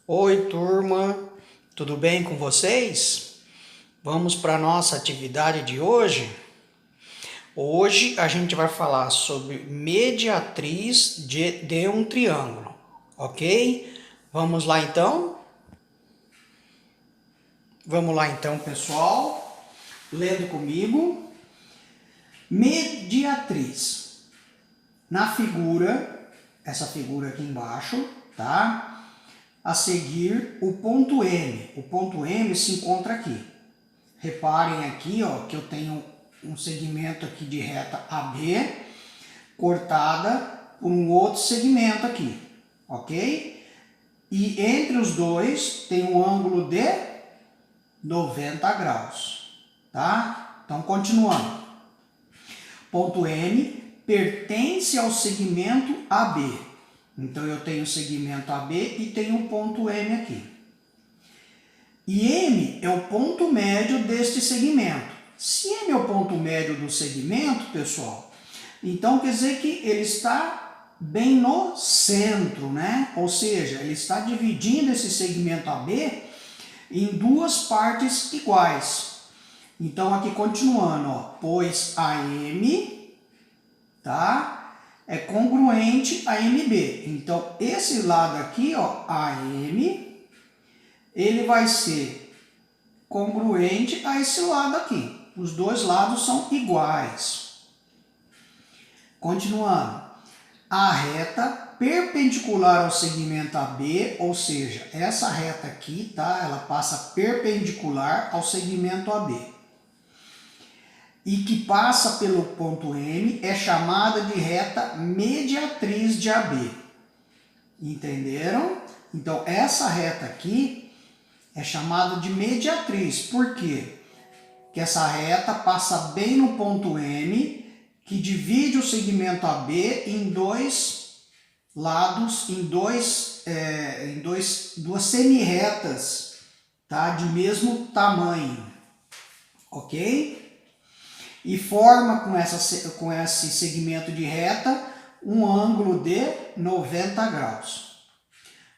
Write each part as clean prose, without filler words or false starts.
Oi, turma, tudo bem com vocês? Vamos para a nossa atividade de hoje? Hoje a gente vai falar sobre mediatriz de um triângulo, ok? Vamos lá então? Vamos lá então, pessoal, lendo comigo. Mediatriz. Na figura, essa figura aqui embaixo, tá? A seguir, o ponto M. O ponto M se encontra aqui. Reparem aqui, ó, que eu tenho um segmento aqui de reta AB cortada por um outro segmento aqui, ok? E entre os dois tem um ângulo de 90 graus, tá? Então, continuando. Ponto M pertence ao segmento AB. Então, eu tenho o segmento AB e tenho o ponto M aqui. E M é o ponto médio deste segmento. Se M é o ponto médio do segmento, pessoal, então quer dizer que ele está bem no centro, né? Ou seja, ele está dividindo esse segmento AB em duas partes iguais. Então, aqui continuando, ó, pois a M, tá? É congruente a MB. Então, esse lado aqui, ó, AM, ele vai ser congruente a esse lado aqui. Os dois lados são iguais. Continuando. A reta perpendicular ao segmento AB, ou seja, essa reta aqui, tá? Ela passa perpendicular ao segmento AB. E que passa pelo ponto M é chamada de reta mediatriz de AB. Entenderam? Então, essa reta aqui é chamada de mediatriz. Por quê? Porque essa reta passa bem no ponto M, que divide o segmento AB em dois lados, em duas semi-retas, tá? De mesmo tamanho. Ok? E forma com esse segmento de reta um ângulo de 90 graus.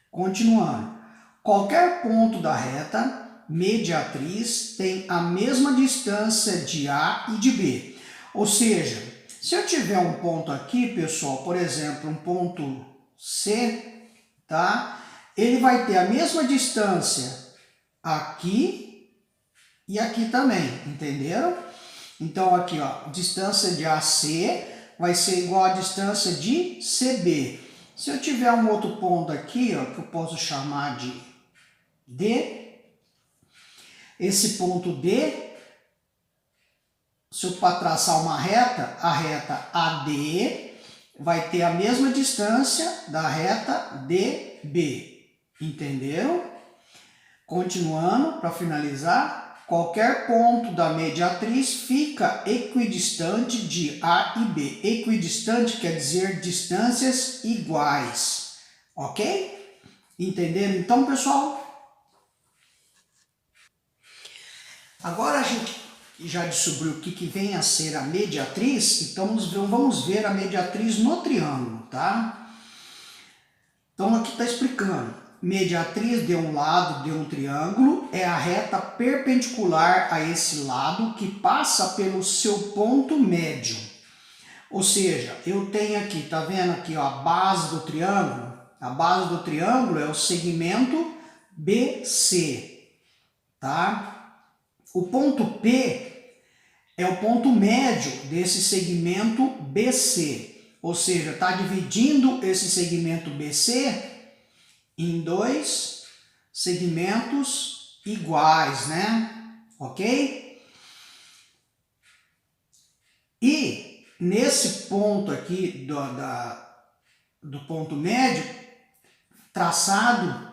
Continuando. Qualquer ponto da reta mediatriz tem a mesma distância de A e de B. Ou seja, se eu tiver um ponto aqui, pessoal, por exemplo, um ponto C, tá? Ele vai ter a mesma distância aqui e aqui também, entenderam? Então, aqui, ó, distância de AC vai ser igual à distância de CB. Se eu tiver um outro ponto aqui, ó, que eu posso chamar de D, esse ponto D, se eu para traçar uma reta, a reta AD vai ter a mesma distância da reta DB. Entenderam? Continuando, para finalizar. Qualquer ponto da mediatriz fica equidistante de A e B. Equidistante quer dizer distâncias iguais. Ok? Entenderam então, pessoal? Agora a gente já descobriu o que vem a ser a mediatriz, então vamos ver a mediatriz no triângulo, tá? Então aqui está explicando. Mediatriz de um lado de um triângulo é a reta perpendicular a esse lado que passa pelo seu ponto médio. Ou seja, eu tenho aqui, tá vendo aqui, ó, a base do triângulo? A base do triângulo é o segmento BC, tá? O ponto P é o ponto médio desse segmento BC. Ou seja, está dividindo esse segmento BC em dois segmentos iguais, né? Ok? E nesse ponto aqui do ponto médio, traçado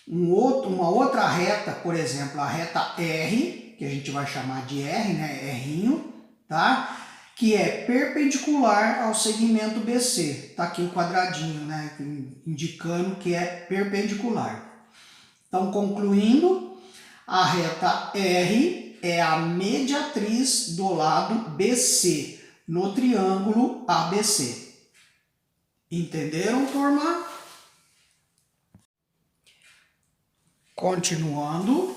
uma outra reta, por exemplo, a reta R, que a gente vai chamar de R, né? R'inho, tá? Que é perpendicular ao segmento BC. Tá aqui o quadradinho, né? Indicando que é perpendicular. Então, concluindo, a reta R é a mediatriz do lado BC, no triângulo ABC. Entenderam, turma? Continuando.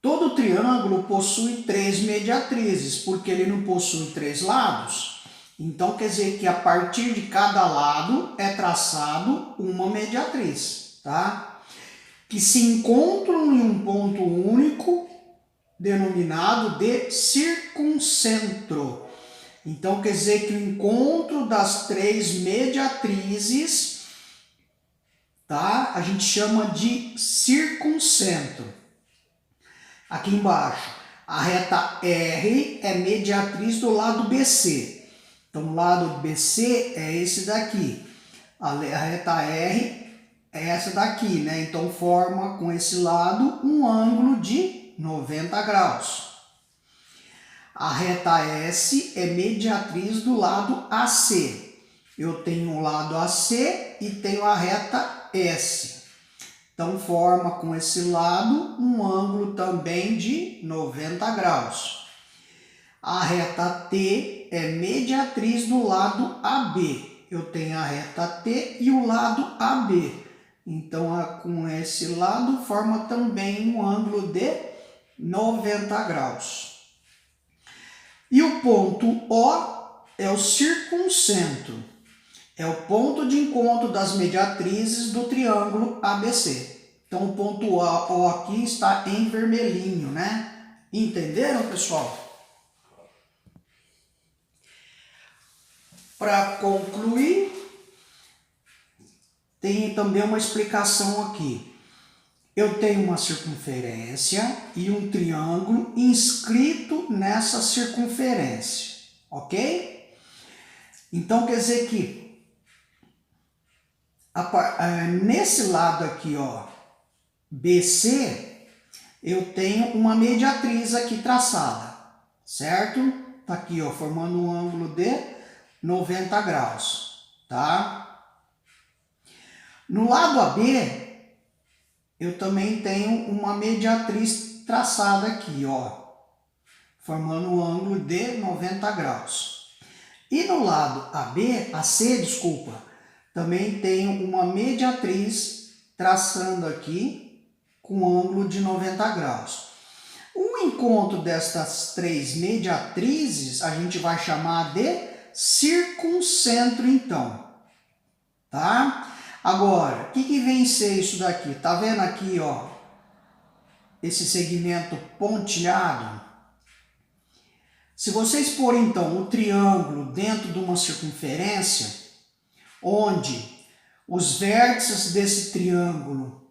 Todo triângulo possui 3 mediatrizes, porque ele não possui 3 lados. Então, quer dizer que a partir de cada lado é traçado uma mediatriz, tá? Que se encontram em um ponto único, denominado de circuncentro. Então, quer dizer que o encontro das 3 mediatrizes, tá? A gente chama de circuncentro. Aqui embaixo, a reta R é mediatriz do lado BC. Então, o lado BC é esse daqui. A reta R é essa daqui, né? Então, forma com esse lado um ângulo de 90 graus. A reta S é mediatriz do lado AC. Eu tenho o lado AC e tenho a reta S. Então, forma com esse lado um ângulo também de 90 graus. A reta T é mediatriz do lado AB. Eu tenho a reta T e o lado AB. Então, com esse lado, forma também um ângulo de 90 graus. E o ponto O é o circuncentro. É o ponto de encontro das mediatrizes do triângulo ABC. Então, o ponto O aqui está em vermelhinho, né? Entenderam, pessoal? Para concluir, tem também uma explicação aqui. Eu tenho uma circunferência e um triângulo inscrito nessa circunferência, ok? Então, quer dizer que nesse lado aqui, ó, BC, eu tenho uma mediatriz aqui traçada, certo? Tá aqui, ó, formando um ângulo de 90 graus, tá? No lado AB, eu também tenho uma mediatriz traçada aqui, ó, formando um ângulo de 90 graus. E no lado AC, desculpa, também tenho uma mediatriz traçando aqui com ângulo de 90 graus. O encontro destas 3 mediatrizes a gente vai chamar de circuncentro, então. Tá? Agora, o que vem ser isso daqui? Tá vendo aqui, ó, esse segmento pontilhado? Se vocês porem, então, o triângulo dentro de uma circunferência, onde os vértices desse triângulo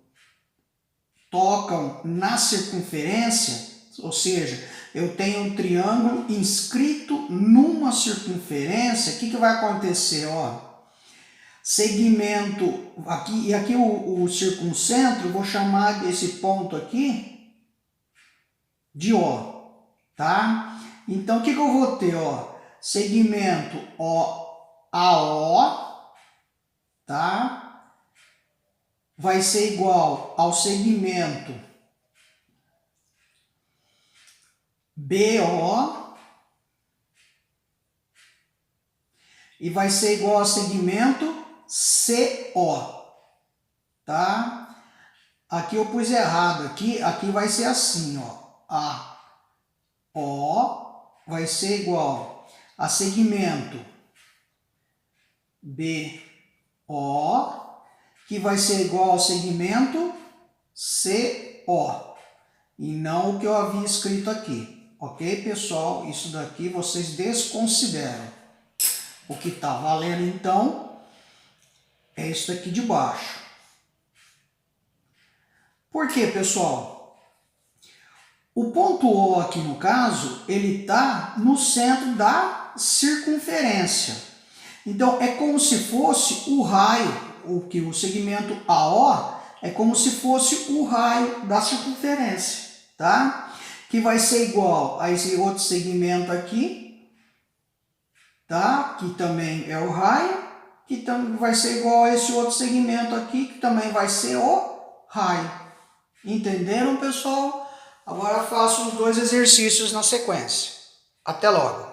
tocam na circunferência, ou seja, eu tenho um triângulo inscrito numa circunferência, o que vai acontecer? Ó, segmento, aqui o circuncentro, vou chamar esse ponto aqui de O, tá? Então, o que eu vou ter? Ó, segmento AO, tá? Vai ser igual ao segmento BO e vai ser igual ao segmento CO, tá? Aqui eu pus errado, aqui vai ser assim, ó, AO vai ser igual a segmento BO, que vai ser igual ao segmento CO, e não o que eu havia escrito aqui, ok, pessoal? Isso daqui vocês desconsideram. O que está valendo, então, é isso aqui de baixo. Por quê, pessoal? O ponto O aqui, no caso, ele está no centro da circunferência. Então, é como se fosse o raio, o segmento AO é como se fosse o raio da circunferência, tá? Que vai ser igual a esse outro segmento aqui, tá? Que também é o raio, que também vai ser igual a esse outro segmento aqui, que também vai ser o raio. Entenderam, pessoal? Agora faço os 2 exercícios na sequência. Até logo!